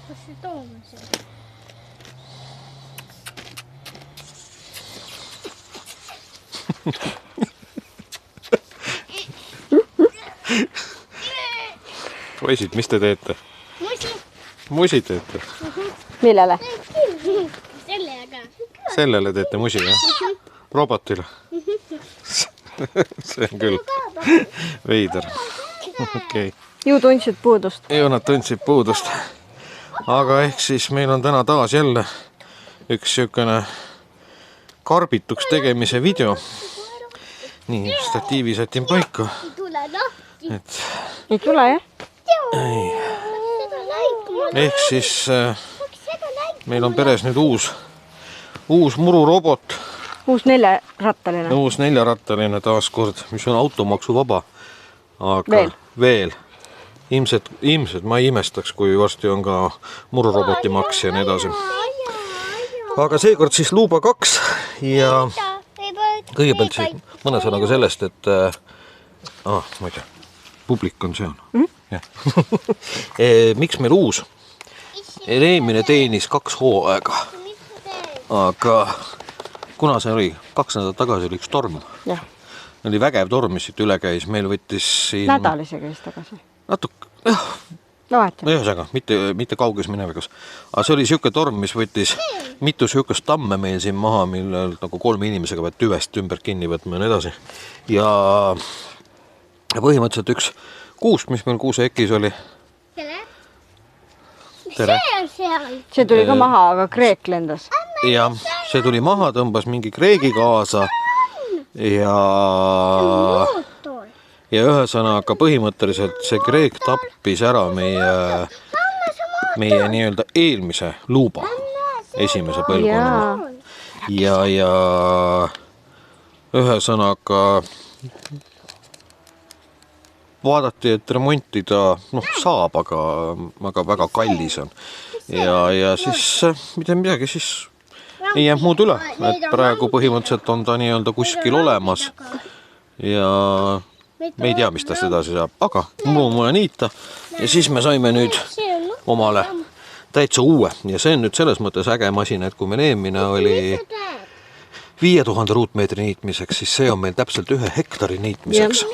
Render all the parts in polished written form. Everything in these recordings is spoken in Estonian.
Kus see Toomas on? Poisid, mis te teete? Musi teete? Millele? Sellega. Sellele teete musi, jah? Robotile? See on küll veider. Okei. Ju tundsid puudust. Ju nad tundsid puudust. Aga ehk siis meil on täna taas jälle üks siukene karbituks tegemise video. Nii, statiivi sätin paika. Et Ei tule, jah? ehk siis meil on peres nüüd uus mururobot. Uus 4-rattaline. Uus 4-rattaline taaskord, mis on automaksuvaba. Aga veel. Ilmselt ma ei imestaks, kui varsti on ka mururoboti maks ja nii edasi. Aga seekord siis Luuba 2 ja kõigepealt siis mõne sõnaga sellest, et ma ei tea, publik on seal. Miks meil uus? Eelmine teenis 2 hooaega. Aga kuna see oli 2 nädalat tagasi oli üks torm. Jah. Oli vägev torm, mis siit üle käis. Meil võttis siin Nädal isegi vist tagasi. natuke, No vaata. ühesõnaga, mitte kauges minevikus. Aga see oli siuke torm, mis võttis mitu siukest tamme meil siin maha, millel nagu 3 inimesega pead tüvest ümber kinni võtma ja nii edasi. Ja põhimõtteliselt üks kuusk, mis meil kuuseekis oli. Tere! See tuli ka maha, aga kreek lendas. Ja see tuli maha, tõmbas mingi kreegi kaasa ja ühesõnaga põhimõtteliselt see kreek tappis ära meie nii-öelda eelmise Luuba, esimese põlvkonna. Ja ühesõnaga vaadati, et remontida saab, aga väga kallis on. Ja siis mitte midagi, siis ei jäänud muud üle, et praegu põhimõtteliselt on ta nii-öelda kuskil olemas ja me ei tea, mis ta edasi saab, aga mulle niita ja siis me saime nüüd omale täitsa uue ja see on nüüd selles mõttes äge masin, et kui meil eelmine oli 5000 ruutmeetri niitmiseks, siis see on meil täpselt 1 hektari niitmiseks.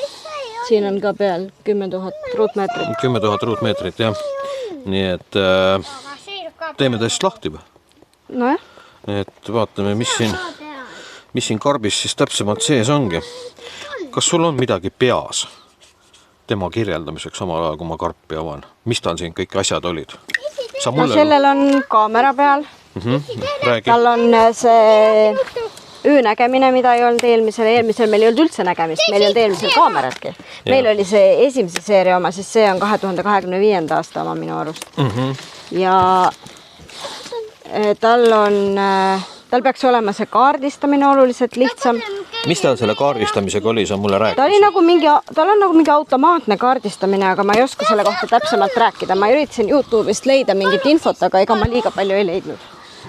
Siin on ka peal 10 000 ruutmeetrit. 10 000 ruutmeetrit, jah. Nii et teeme täist lahti või? Nojah. Et vaatame, mis siin karbis siis täpsemalt sees ongi. Kas sul on midagi peas tema kirjeldamiseks samal ajal, kui ma karpi avan? Mis tal siin kõik asjad olid? Sellel on kaamera peal. Räägi. Tal on see öönägemine, mida ei olnud eelmisel meil ei olnud üldse nägemist, meil ei olnud eelmisel kaameratki. Meil oli see esimese seeria oma, siis see on 2025. aasta oma minu arust. Ja tal peaks olema see kaardistamine oluliselt lihtsam. Mis tal selle kaardistamisega oli, sa mulle rääkisid? Tal on nagu mingi automaatne kaardistamine, aga ma ei oska selle kohta täpsemalt rääkida. Ma üritasin YouTube'ist leida mingit infot, aga ega ma liiga palju ei leidnud.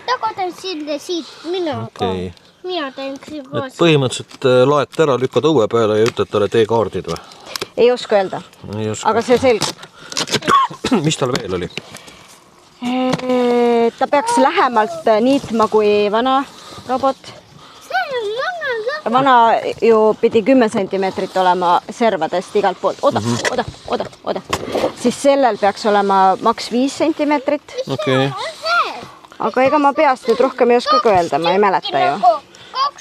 Tagotan siit mina teen et põhimõtteliselt laed ära, lükkad õue peale ja ütled talle tee kaardid või? Ei oska öelda, aga see selgub. Mis tal veel oli? Ta peaks lähemalt niitma kui vana robot. Vana ju pidi 10 sentimeetrit olema servadest igalt poolt. Oda. Siis sellel peaks olema maks 5 sentimeetrit. Okay. Aga ega ma peast nüüd rohkem ei oska öelda, ma ei mäleta ju.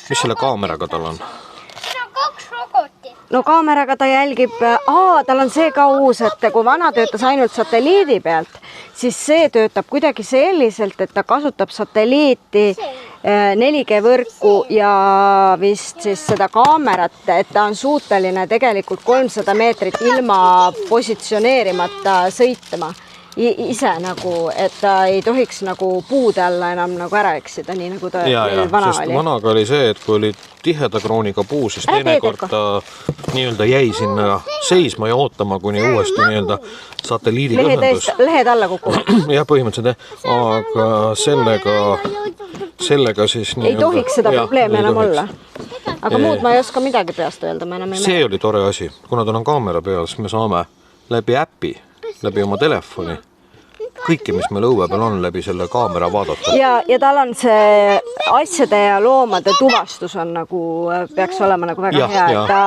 Mis selle kaameraga tal on? Siin on 2 robotit. No kaameraga ta jälgib, tal on see ka uus, et kui vana töötas ainult satelliidi pealt, siis see töötab kuidagi selliselt, et ta kasutab satelliiti 4G võrku ja vist siis seda kaamerat, et ta on suuteline tegelikult 300 meetrit ilma positsioneerimata sõitma ise nagu, et ta ei tohiks nagu puude alla enam nagu ära eksida, nii nagu ta vana oli. Vanaga oli see, et kui oli tiheda krooniga puu, siis teinekord ta nii-öelda jäi sinna seisma ja ootama, kuni uuesti nii-öelda satelliidi ühendus. Lehed alla kukuvad. Jah, põhimõtteliselt, aga sellega siis ei tohiks seda probleemi enam olla. Aga muud ma ei oska midagi peast öelda, ma enam ei see oli tore asi, kuna tal on kaamera peal, siis me saame läbi äpi, läbi oma telefoni kõike, mis meil õue peal on, läbi selle kaamera vaadata. ja tal on see asjade ja loomade tuvastus on nagu, peaks olema nagu väga hea, et ta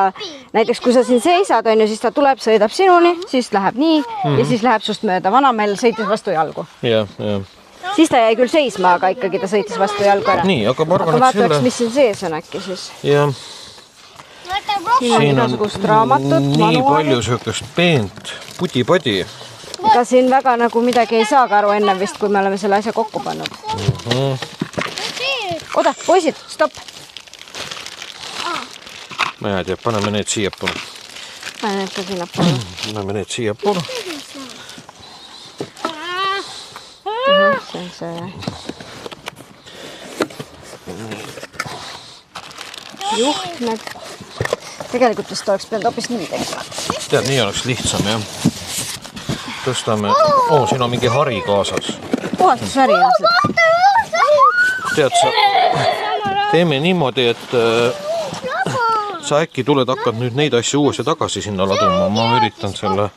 näiteks kui sa siin seisad, on ju, siis ta tuleb, sõidab sinuni, siis läheb nii ja siis läheb sust mööda. Vanamäel sõitis vastu jalgu. Siis ta jäi küll seisma, aga ikkagi ta sõitis vastu jalgu ära. Nii, aga ma arvan, et vaataks, mis siin sees on äkki siis. Jah. Siin on igasugust raamatut, nii palju söökast peent pudi-padi. Ega siin väga nagu midagi ei saaga aru enne vist, kui me oleme selle asja kokku pannud. Oda, poisid, stopp! Ma ei tea, paneme need siia poole. Paneme need ka sinna poole. Paneme need siia poole. See on see juhtmed. Tegelikult vist oleks pealt hoopis nii tegema. Tead, nii oleks lihtsam, jah. Tõstame... siin on mingi hari kaasas. Puhastusväri on seda. Tead sa, teeme niimoodi, et sa äkki tuled, hakkad nüüd neid asju uuesti tagasi sinna laduma. Ma üritan selle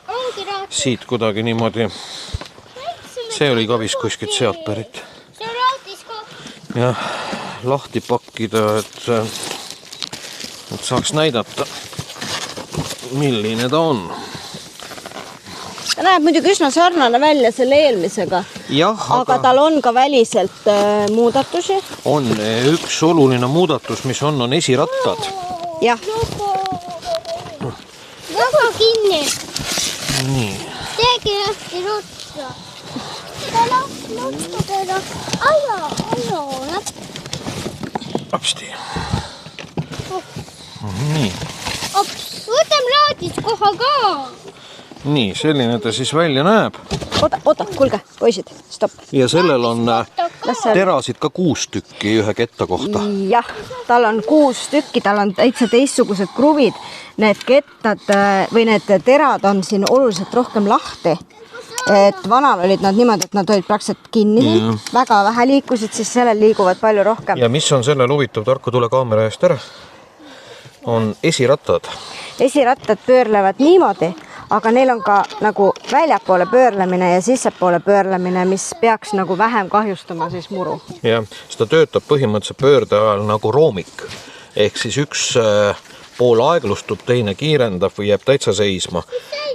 siit kuidagi niimoodi... See oli ka vist kuskilt sealt pärit. Ja lahti pakkida, et saaks näidata, milline ta on. Ta näeb muidugi üsna sarnane välja selle eelmisega. Aga tal on ka väliselt muudatusi. On üks oluline muudatus, mis on esirattad. Jah. Väga kinni. Nii. Tegi hästi rutsa. Apsti. Nii. Võtame raadis koha ka. Nii, selline ta siis välja näeb. Oota, kuulge, poisid, stopp. Ja sellel on terasid ka 6 tükki ühe ketta kohta. Jah, tal on 6 tükki, tal on täitsa teistsugused kruvid. Need kettad või need terad on siin oluliselt rohkem lahti. Et vanal olid nad niimoodi, et nad olid praktiliselt kinni. Väga vähe liikusid, siis sellel liiguvad palju rohkem. Ja mis on sellel huvitav, Tarko, tule kaamera eest ära? On esirattad. Esirattad pöörlevad niimoodi, aga neil on ka nagu väljapoole pöörlemine ja sissepoole pöörlemine, mis peaks nagu vähem kahjustama siis muru. Jah, seda töötab põhimõtteliselt pöörde ajal nagu roomik. Ehk siis üks pool aeglustub, teine kiirendab või jääb täitsa seisma.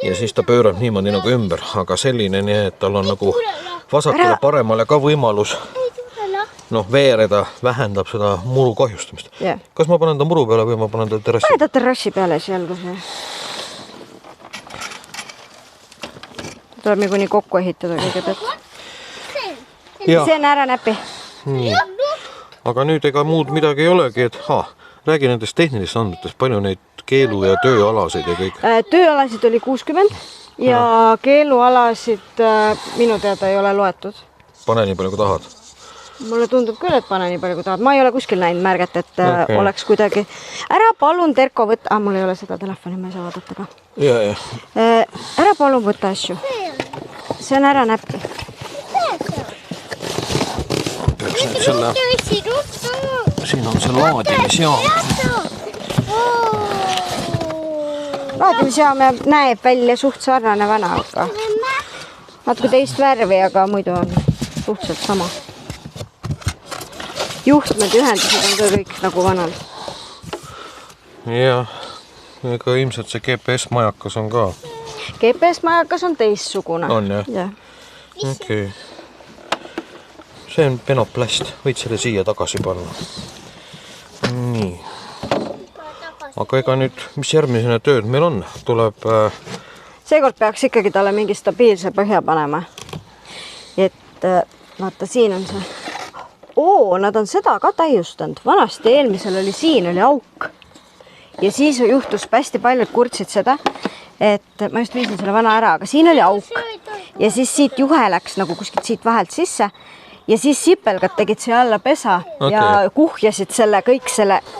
Ja siis ta pöörab niimoodi nagu ümber. Aga selline nii, et tal on nagu vasakule paremale ka võimalus veereda, vähendab seda muru kahjustamist. Kas ma panen ta muru peale või ma panen ta terrassi? Pane ta terrassi peale siia alguses. Tuleb kuni kokku ehitada kõigepealt. See on ära näpi. Aga nüüd ega muud midagi ei olegi, et räägi nendest tehnilist andmetest, palju neid keelu- ja tööalasid ja kõik? Tööalasid oli 60 ja keelualasid minu teada ei ole loetud. Pane nii palju, kui tahad. Mulle tundub küll, et pane nii palju, kui tahad. Ma ei ole kuskil näinud märget, et oleks kuidagi... Ära palun, Terko, võtta... mul ei ole seda telefoni, ma ei saa vaadata ka. Ära palun võtta asju. See on ära näppi. Peaks nüüd selle... Siin on see laadimisjaam. Laadimisjaam näeb välja suht sarnane vana, aga natuke teist värvi, aga muidu on suhteliselt sama. Juhtmed ühendused on ka kõik nagu vanal. Jah, ega ilmselt see GPS-majakas on ka. GPS-majakas on teissugune. On jah? Okei. See on penoplast, võid selle siia tagasi panna. Nii. Aga ega nüüd, mis järgmisena tööd meil on? Tuleb... Seekord peaks ikkagi talle mingi stabiilse põhja panema. Et vaata, siin on see... nad on seda ka täiustanud. Vanasti eelmisel oli siin, oli auk. Ja siis juhtus hästi paljud kurtsid seda, et ma just viisin selle vana ära, aga siin oli auk. Ja siis siit juhe läks nagu kuskilt siit vahelt sisse. Ja siis sipelgad tegid siia alla pesa ja kuhjasid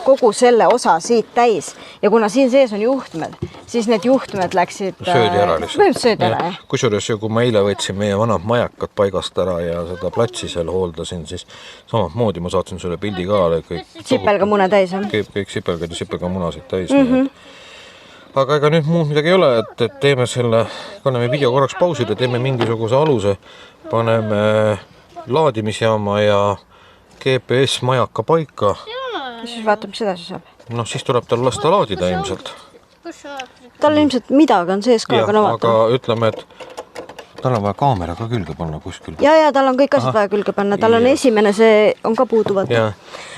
kogu selle osa siit täis. Ja kuna siin sees on juhtmed, siis need juhtmed läksid... Söödi ära lihtsalt. Söödi ära, jah. Kusjuures, kui ma eile võtsin meie vanad majakad paigast ära ja seda platsi seal hooldasin, siis samamoodi ma saatsin selle pildi ka. Sipelga mune täis on. Kõik sipelgad ja sipelga munasid täis. aga ega nüüd muud midagi ei ole, et teeme selle, paneme video korraks pausile, teeme mingisuguse aluse, paneme laadimisjaama ja GPS majaka paika. Siis vaatame, mis edasi saab. Noh, siis tuleb tal lasta laadida ilmselt. Tal ilmselt midagi on sees ka, aga no vaatame. Aga ütleme, et tal on vaja kaamera ka külge panna kuskil. Ja tal on kõik asjad vaja külge panna. Tal on esimene, see on ka puuduvalt.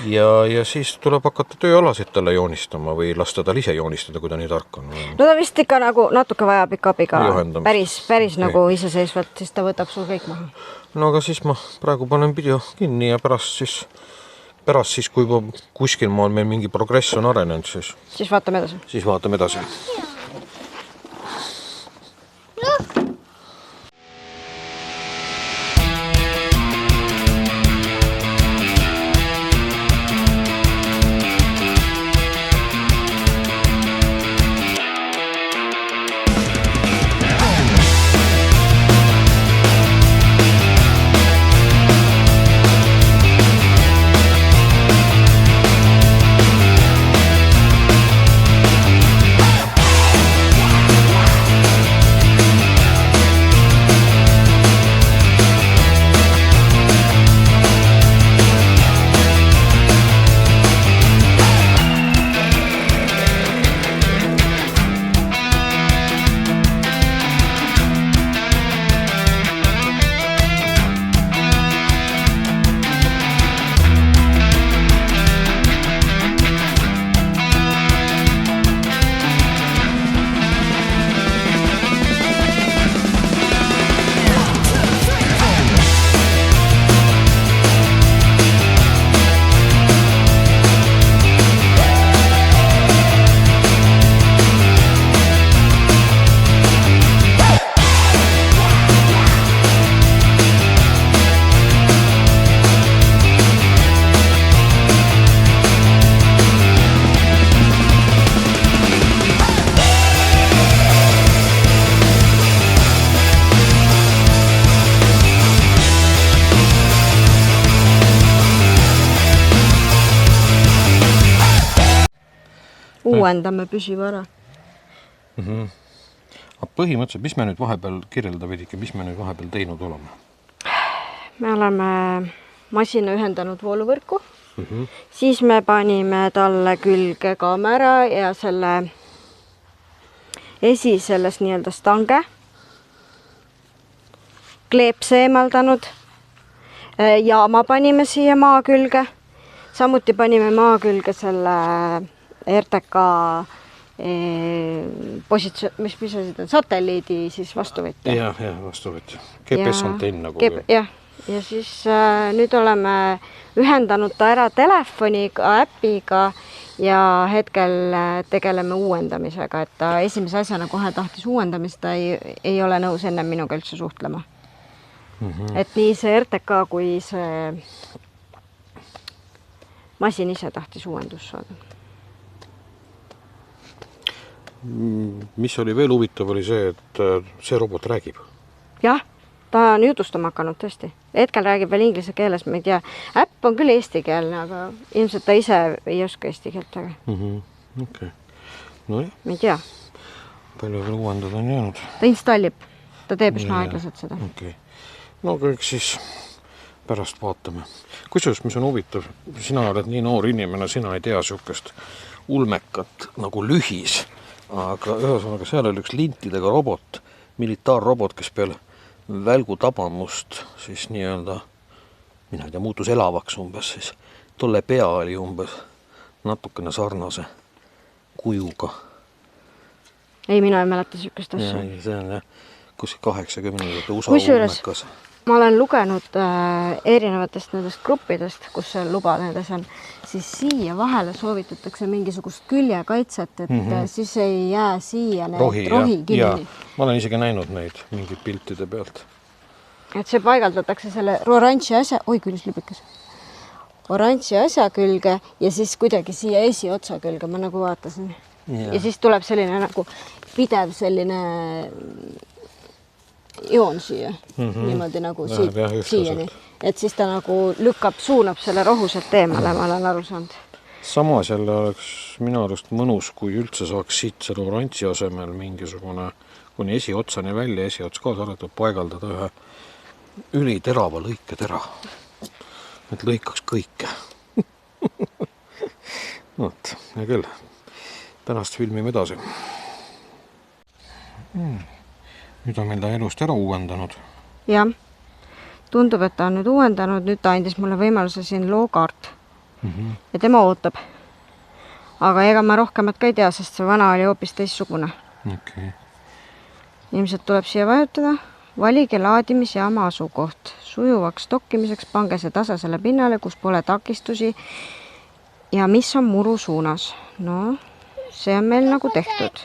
Ja siis tuleb hakata tööalasid talle joonistama või lasta tal ise joonistada, kui ta nii tark on. No ta vist ikka nagu natuke vajab ikka abiga päris nagu iseseisvalt, siis ta võtab sul kõik maha. No aga siis ma praegu panen video kinni ja pärast siis, kui kuskil maal meil mingi progress on arenenud, siis vaatame edasi. Siis vaatame edasi. Uuendame püsivara. Põhimõtteliselt, mis me nüüd vahepeal kirjelda vedike, mis me nüüd vahepeal teinud oleme? Me oleme masina ühendanud vooluvõrku. Siis me panime talle külge kaamera ja selle selles nii-öelda stange. Kleepse eemaldanud. Jaama panime siia maa külge. Samuti panime maa külge selle RTK satelliidi siis vastuvõtja. Ja vastuvõtja. GPS-antenn nagu. Ja siis nüüd oleme ühendanud ta ära telefoniga, äpiga ja hetkel tegeleme uuendamisega, et ta esimese asjana kohe tahtis uuendamist, ta ei ole nõus enne minuga üldse suhtlema. Et nii see RTK kui see masin ise tahtis uuendus saada. Mis oli veel huvitav, oli see, et see robot räägib. Jah, ta on jutustama hakanud tõesti. Hetkel räägib veel inglise keeles, ma ei tea. Äpp on küll eestikeelne, aga ilmselt ta ise ei oska eesti keelt. Okay. No jah. Ma ei tea. Palju veel uuendada on jäänud. Ta installib. Ta teeb üsna aeglaselt seda. Okay. No kõik siis pärast vaatame. Kusjuures, mis on huvitav, sina oled nii noor inimene, sina ei tea sihukest ulmekat nagu lühis. Aga ühesõnaga seal oli üks lintidega robot, militaarrobot, kes peale välgu tabamust siis nii-öelda, mina ei tea, muutus elavaks umbes, siis tolle pea oli umbes natukene sarnase kujuga. Ei, mina ei mäleta sihukest asja. Ja, see on jah, kus 80 USA ulmekas. Ma olen lugenud erinevatest nendest gruppidest, kus see luba nendes on, siis siia vahele soovitatakse mingisugust küljekaitset, et siis ei jää siia need rohi kinni. Ma olen isegi näinud neid mingid piltide pealt. Et see paigaldatakse selle oranži asja, oi küll libikas, oranži asja külge ja siis kuidagi siia esiotsa külge, ma nagu vaatasin. Ja siis tuleb selline nagu pidev selline joon siia, niimoodi nagu siiani. Et siis ta nagu lükkab, suunab selle rohuselt eemale, ma olen aru saanud. samas jälle oleks minu arust mõnus, kui üldse saaks siit selle oranži asemel mingisugune kuni esiotsani välja, esiots kaasa arvatud, paigaldada ühe üliterava lõiketera. Et lõikaks kõike. Võt, ja küll. Tänast filmime edasi. Nüüd on meil ta elust ära uuendanud. Jah, tundub, et ta on nüüd uuendanud, nüüd ta andis mulle võimaluse siin lookaart. Ja tema ootab. Aga ega ma rohkemat ka ei tea, sest see vana oli hoopis teistsugune. Okay. Ilmselt tuleb siia vajutada. Valige laadimisjaama asukoht. Sujuvaks dokkimiseks pange see tasasele pinnale, kus pole takistusi ja mis on muru suunas. No, see on meil nagu tehtud.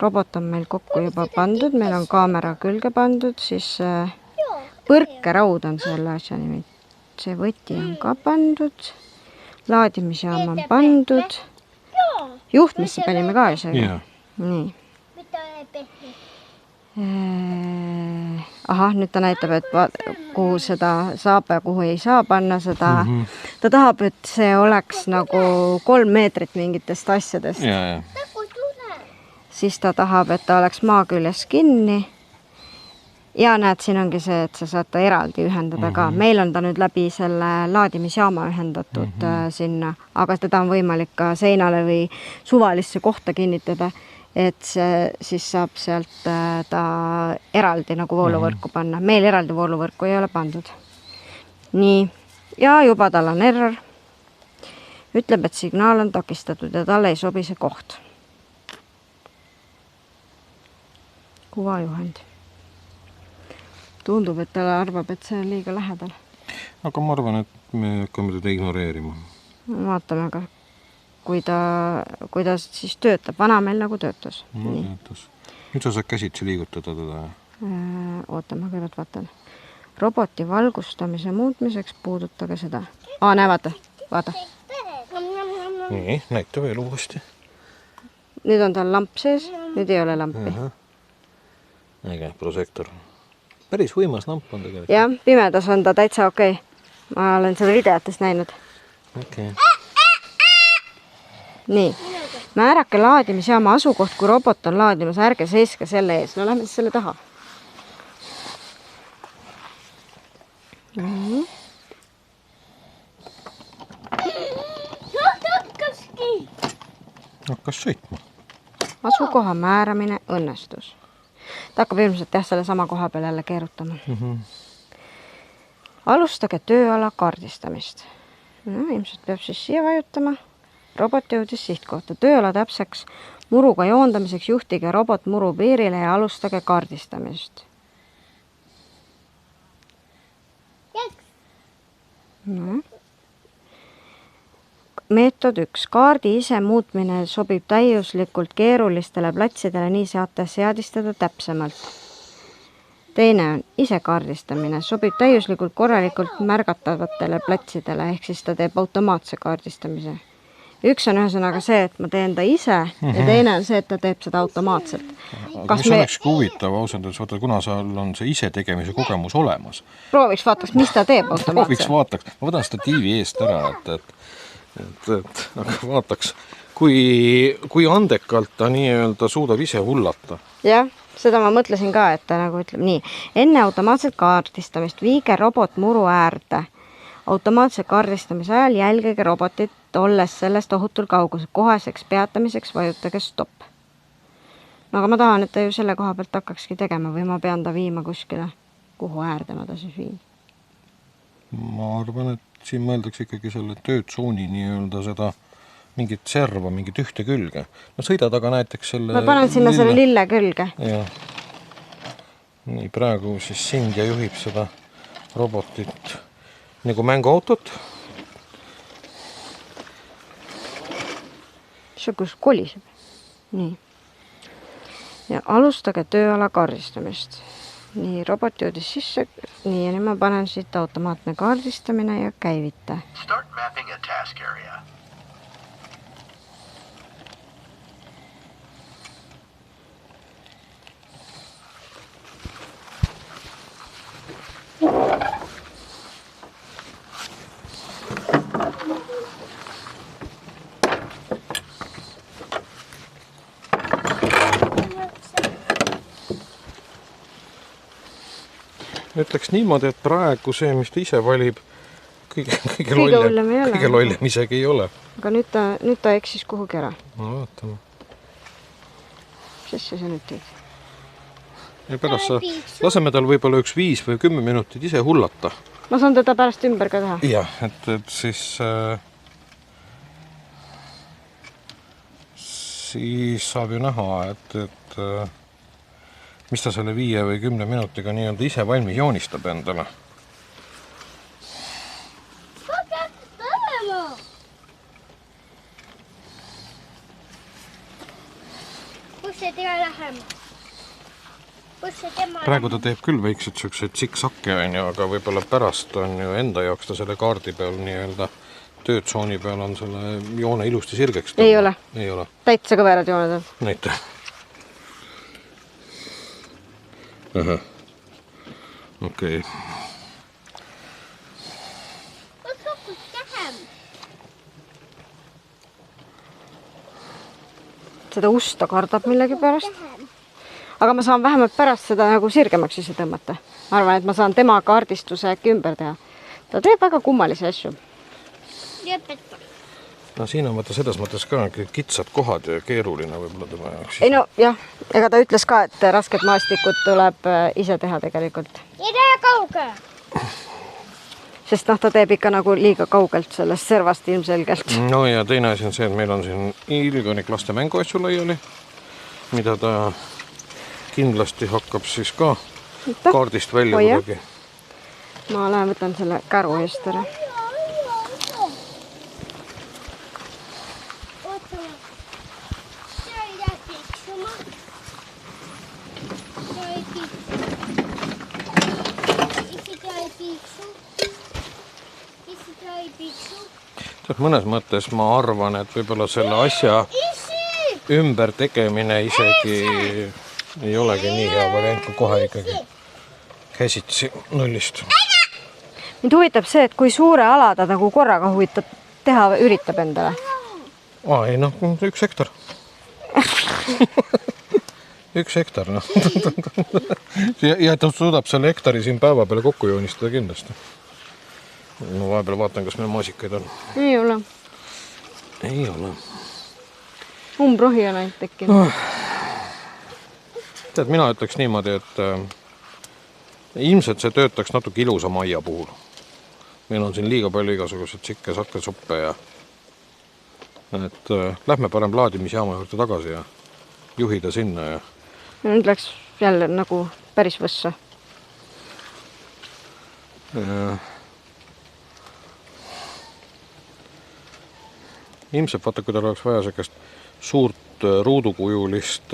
Robot on meil kokku juba pandud, meil on kaamera külge pandud, siis põrkeraud on selle asja nimi. See võti on ka pandud, laadimisjaam on pandud, juhtmisse panime ka isegi. Nii. Ahah, nüüd ta näitab, et kuhu seda saab ja kuhu ei saa panna seda. Ta tahab, et see oleks nagu 3 meetrit mingitest asjadest. Siis ta tahab, et ta oleks maa küljes kinni. Ja näed, siin ongi see, et sa saad ta eraldi ühendada ka. Meil on ta nüüd läbi selle laadimisjaama ühendatud sinna, aga teda on võimalik ka seinale või suvalisse kohta kinnitada, et see siis saab sealt ta eraldi nagu vooluvõrku panna. Meil eraldi vooluvõrku ei ole pandud. Nii, ja juba tal on error. Ütleb, et signaal on takistatud ja talle ei sobi see koht. Kuvajuhend. Tundub, et ta arvab, et see on liiga lähedal. Aga ma arvan, et me hakkame teda ignoreerima. Vaatame, aga kui ta siis töötab. Vana meil nagu töötas. Töötas. Nüüd sa saad käsitsi liigutada teda. Ootame, kõigepealt vaatan. Roboti valgustamise muutmiseks puudutage seda. Näe, vaata. Nii, näita veel uuesti. Nüüd on tal lamp sees, nüüd ei ole lampi. Äge, prosektor. Päris võimas lamp on tegelikult. Jah, pimedas on ta täitsa okei. Ma olen selle videotest näinud. Okay. Nii, määrake laadimisjaama asukoht, kui robot on laadimas, ärge seiske selle ees. No lähme siis selle taha. Hakkas sõitma. Asukoha määramine õnnestus. Ta hakkab ilmselt selle sama koha peal jälle keerutama. Alustage tööala kaardistamist. Ilmselt peab siis siia vajutama. Robot jõudis sihtkohta. Tööala täpseks muruga joondamiseks juhtige robot muru piirile ja alustage kaardistamist. Meetod 1. Kaardi ise muutmine sobib täiuslikult keerulistele platsidele, nii saate seadistada täpsemalt. Teine on ise kaardistamine. Sobib täiuslikult korralikult märgatavatele platsidele, ehk siis ta teeb automaatse kaardistamise. Üks on ühesõnaga see, et ma teen ta ise ja teine on see, et ta teeb seda automaatselt. Mis oleks huvitav ausalt, vaata, kuna seal on see ise tegemise kogemus olemas. Prooviks vaataks, mis ta teeb automaatselt. Prooviks vaataks. Ma võtan seda TV eest ära, et vaataks, kui andekalt ta nii-öelda suudab ise hullata. Jah, seda ma mõtlesin ka, et ta nagu ütleb nii. Enne automaatset kaardistamist viige robot muru äärde. Automaatse kaardistamise ajal jälgige robotit, olles sellest ohutul kaugus. Koheseks peatamiseks vajutage stopp. No aga ma tahan, et ta ju selle koha pealt hakkakski tegema või ma pean ta viima kuskile. Kuhu äärde ma ta siis viin? Ma arvan, et siin mõeldakse ikkagi selle töötsooni nii-öelda seda mingit serva, mingit ühte külge. No sõidad aga näiteks selle... Ma panen sinna selle lille külge. Ja. Nii, praegu siis Sindja juhib seda robotit nagu mänguautot. See kus koliseb. Nii. Ja alustage tööala kaardistamist. Nii, robot jõudis sisse. Nii, ja nüüd ma panen siit automaatne kaardistamine ja käivita. Start mapping a task area. ütleks niimoodi, et praegu see, mis ta ise valib, kõige lollem isegi ei ole. Aga nüüd ta eksis kuhugi ära. No vaatame. Mis asja sa nüüd teed? Ja pärast laseme tal võib-olla üks 5 või 10 minutit ise hullata. Ma saan teda pärast ümber ka teha. Jah, et siis saab ju näha, et mis ta selle 5 või 10 minutiga nii-öelda ise valmis joonistab endale. Praegu ta teeb küll väiksed siuksed siksakke, aga võib-olla pärast on ju enda jaoks ta selle kaardi peal nii-öelda töötsooni peal on selle joone ilusti sirgeks. Ei ole. Ei ole. Täitsa kõverad jooned on. Näite. Aha. Okei. Seda usta kardab millegi pärast. Aga ma saan vähemalt pärast seda nagu sirgemaks ise tõmmata. Ma arvan, et ma saan tema kaardistuse äkki ümber teha. Ta teeb väga kummalisi asju. No siin on võtta selles mõttes ka kitsad kohad ja keeruline võib-olla tema jaoks. Ei no jah, ega ta ütles ka, et rasked maastikud tuleb ise teha tegelikult. Ei tee kauge! Sest ta teeb ikka nagu liiga kaugelt sellest servast ilmselgelt. No ja teine asi on see, et meil on siin ilgonik laste mänguasju laiali, mida ta kindlasti hakkab siis ka kaardist välja kuidagi. Ma lähen võtan selle käru eest ära. Mõnes mõttes ma arvan, et võib-olla selle asja ümber tegemine isegi ei olegi nii hea variant, kui kohe ikkagi käsitsi nullist. Mind huvitab see, et kui suure ala ta nagu korraga üritab endale. Ei noh, 1 hektar. 1 hektar, noh. Ja ta suudab selle hektari siin päeva peale kokku joonistada kindlasti. No vahepeal vaatan, kas meil maasikaid on. Ei ole. Ei ole. Umbrohi on ainult tekkinud. Tead, mina ütleks niimoodi, et ilmselt see töötaks natuke ilusa maia puhul. Meil on siin liiga palju igasugused sikke satkesuppe ja et lähme parem laadimisjaama juurde tagasi ja juhida sinna ja nüüd läks jälle nagu päris võssa. Ilmselt vaata, kui tal oleks vaja sellist suurt ruudukujulist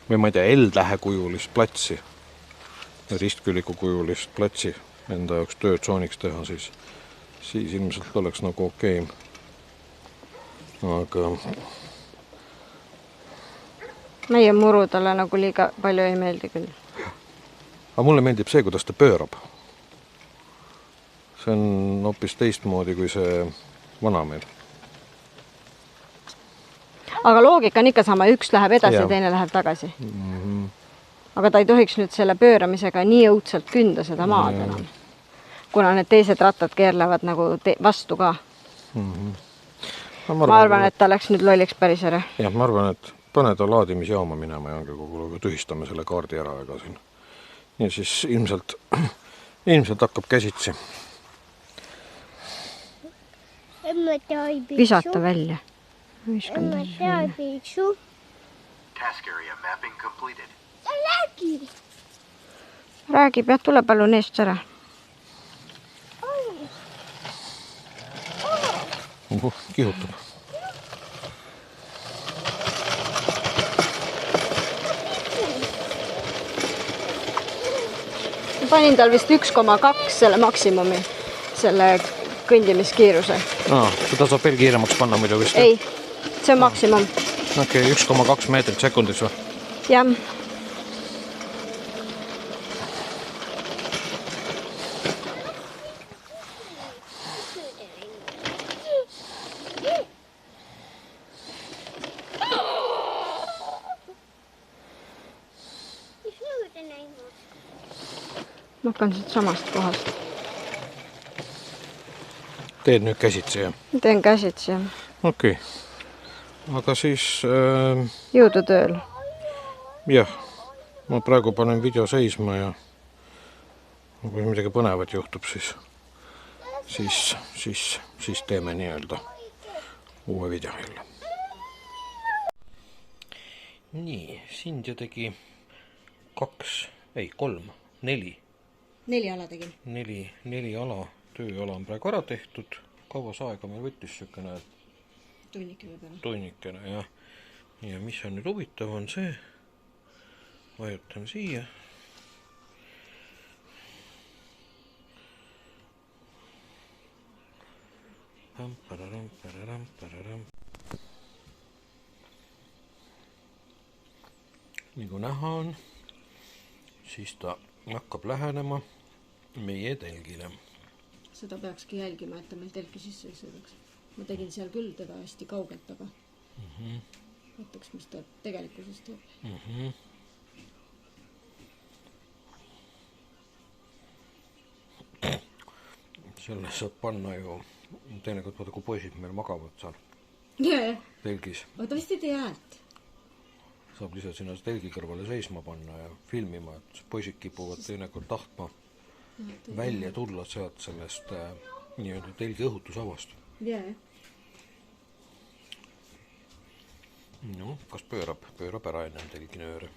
või ma ei tea, L-tähekujulist platsi, ristkülikukujulist platsi enda jaoks töötsooniks teha, siis ilmselt oleks nagu okei. Aga meie muru talle nagu liiga palju ei meeldi küll. Aga mulle meeldib see, kuidas ta pöörab. See on hoopis teistmoodi kui see vana meil. Aga loogika on ikka sama, üks läheb edasi ja teine läheb tagasi. Aga ta ei tohiks nüüd selle pööramisega nii õudselt künda seda maad enam. Kuna need teised rattad keerlevad nagu vastu ka. Ma arvan, et ta läks nüüd lolliks päris ära. Jah, ma arvan, et pane ta laadimisjaama minema ja kogu tühistame selle kaardi ära ega siin. Ja siis ilmselt hakkab käsitsi. Visata välja. Räägib, jah, tule palun eest ära. Kihutab. Panin tal vist 1,2 selle maksimumi, selle kõndimiskiiruse. Seda saab veel kiiremaks panna muidu vist? Ei, see on maksimum. Okei, 1,2 meetrit sekundis või? Jah. Ma hakkan siit samast kohast. Teed nüüd käsitsi, jah? Teen käsitsi. Okei. Aga siis... Jõudu tööl. Jah. Ma praegu panen video seisma ja kui midagi põnevat juhtub, siis teeme nii-öelda uue video jälle. Nii, Sindja tegi 4 ala tegin. 4 ala, tööala on praegu ära tehtud. Kauas aega meil võttis sükene tunnikene, jah. Ja mis on nüüd huvitav on see, vajutan siia. Nii kui näha on, siis ta hakkab lähenema meie telgile. Seda peakski jälgima, et ta meil telki sisse ei sõidaks. Ma tegin seal küll teda hästi kaugelt, aga vaataks, mis ta tegelikkuses teeb. Selle saab panna ju teinekord vaata, kui poisid meil magavad seal telgis. Oota, vist ei tee häält. Saab lihtsalt sinna telgi kõrvale seisma panna ja filmima, et poisid kipuvad teinekord tahtma välja tulla sealt sellest nii-öelda telgi õhutusavast. No, kas pöörab ära enne telginööre.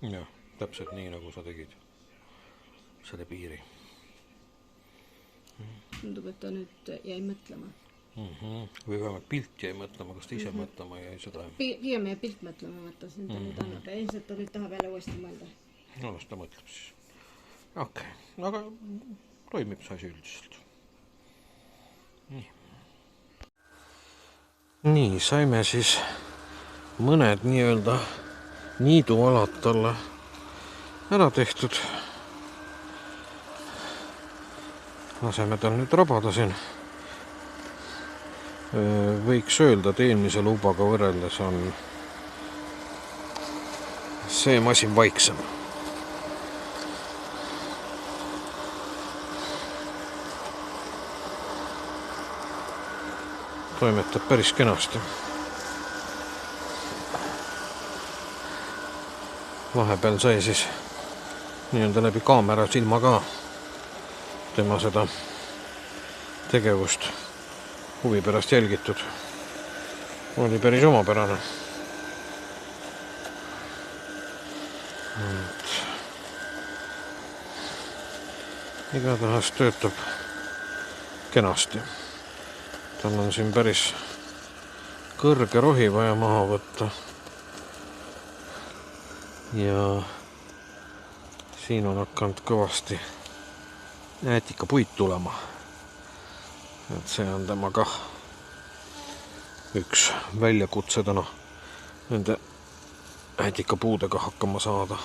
Jah, täpselt nii, nagu sa tegid selle piiri. Tundub, et ta nüüd jäi mõtlema. Või vähemalt pilt jäi mõtlema, kas ta ise mõtlema jäi seda? Pigem jäi pilt mõtlema, vaata, siin ta nüüd annab. Ilmselt ta nüüd tahab jälle uuesti mõelda. No, las ta mõtleb siis. Okei, aga toimib see asi üldiselt. Nii, saime siis mõned nii-öelda niidualad talle ära tehtud. Laseme tal nüüd rabada siin. Võiks öelda, et eelmise lubaga võrreldes on see masin vaiksem. Toimetab päris kenasti. Vahepeal sai siis nii-öelda läbi kaamera silma ka tema seda tegevust huvi pärast jälgitud. Oli päris omapärane. Igatahes töötab kenasti. Tal on siin päris kõrge rohi vaja maha võtta. Ja siin on hakanud kõvasti äätikapuid tulema. Et see on tema kah üks väljakutse täna nende äätikapuudega hakkama saada.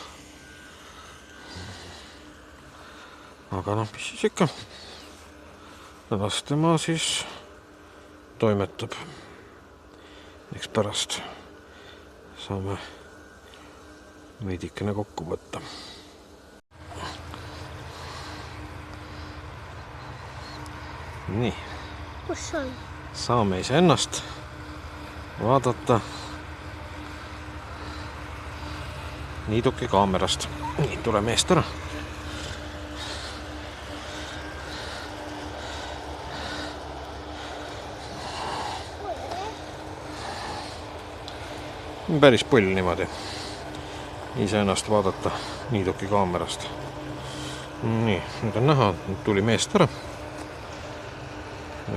Aga noh, mis siis ikka? Las tema siis toimetab. Eks pärast saame veidikene kokku võtta. Nii. Kus on? Saame ise ennast vaadata niiduki kaamerast. Nii, tuleme eest ära. Päris pull niimoodi ise ennast vaadata niiduki kaamerast. Nii, nüüd on näha, tuli meest ära.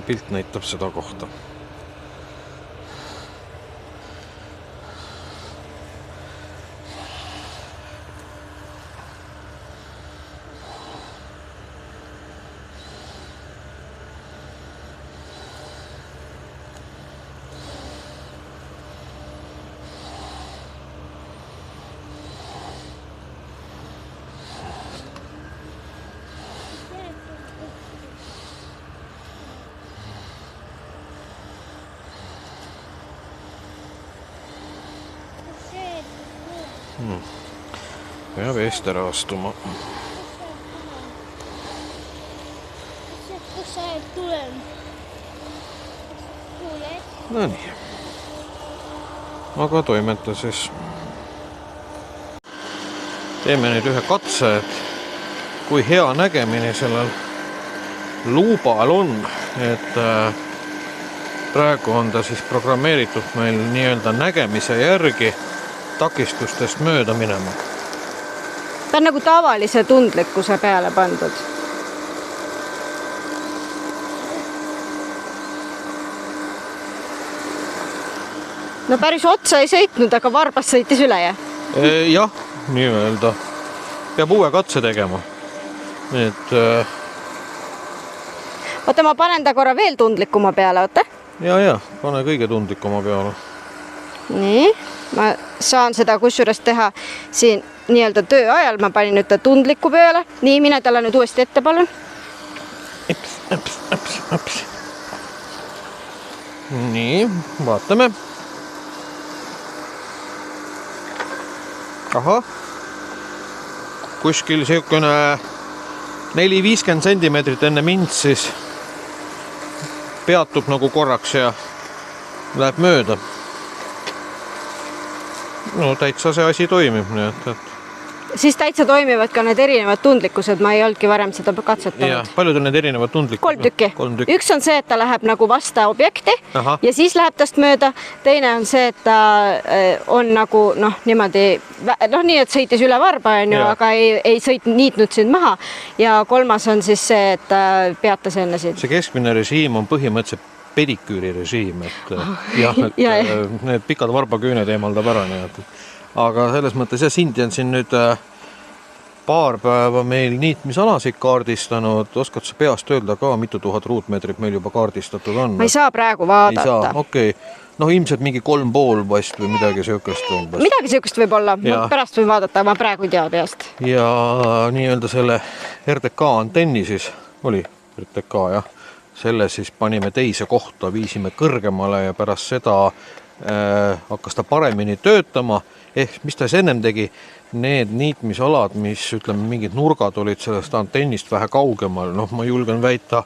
Pilt näitab seda kohta. peab eest ära astuma. Kus sa tulen? No nii. Aga toimeta siis. Teeme nüüd ühe katse, et kui hea nägemine sellel luubal on, et praegu on ta siis programmeeritud meil nii-öelda nägemise järgi takistustest mööda minema. Ta on nagu tavalise tundlikkuse peale pandud. No päris otsa ei sõitnud, aga varbas sõitis üle, jah? Jah, nii-öelda. Peab uue katse tegema. Et Oota, ma panen ta korra veel tundlikuma peale, oota. ja, pane kõige tundlikuma peale. Nii, ma saan seda kusjuures teha siin nii-öelda töö ajal. Ma panin nüüd ta tundliku peale. Nii, mine talle nüüd uuesti ette, palun. Äps. Nii, vaatame. Ahah, kuskil siukene 4-50 sentimeetrit enne mind siis peatub nagu korraks ja läheb mööda. No täitsa see asi toimib, nii et... Siis täitsa toimivad ka need erinevad tundlikkused, ma ei olnudki varem seda katsetanud. Ja, paljud on need erinevad tundlikkused? 3 tükki. Üks on see, et ta läheb nagu vasta objekti. Aha. Ja siis läheb tast mööda. Teine on see, et ta on nagu niimoodi, nii et sõitis üle varba, aga ei niitnud sind maha. Ja kolmas on siis see, et ta peatas enne sind. See keskmine režiim on põhimõtteliselt pediküüri režiim, et need pikad varbaküüned eemaldab ära, nii et aga selles mõttes sind on siin nüüd paar päeva meil niitmisalasid kaardistanud. Oskad sa peast öelda ka, mitu tuhat ruutmeetrit meil juba kaardistatud on? Ma ei saa praegu vaadata. Okei. No ilmselt mingi 3,5 vast või midagi siukest umbes. Midagi siukest võib olla. Pärast võin vaadata, ma praegu ei tea peast. Ja nii-öelda selle RTK antenni siis, oli RTK jah, selle siis panime teise kohta, viisime kõrgemale ja pärast seda hakkas ta paremini töötama. Mis ta ennem tegi, need niitmisalad, mis ütleme, mingid nurgad olid sellest antennist vähe kaugemal, ma julgen väita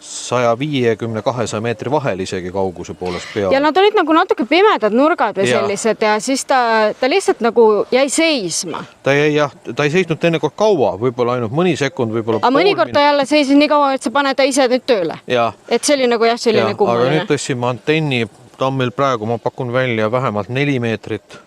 150-200 meetri vahel isegi kauguse poolest peale. Ja nad olid nagu natuke pimedad nurgad või sellised ja siis ta lihtsalt nagu jäi seisma. Ta ei seisnud teinekord kaua, võib-olla ainult mõni sekund, võib-olla aga mõnikord ta jälle seisis nii kaua, et sa paned ta ise nüüd tööle. Et see oli nagu selline kummaline. Aga nüüd tõstsime antenni, ta on meil praegu, ma pakun välja vähemalt 4 meetrit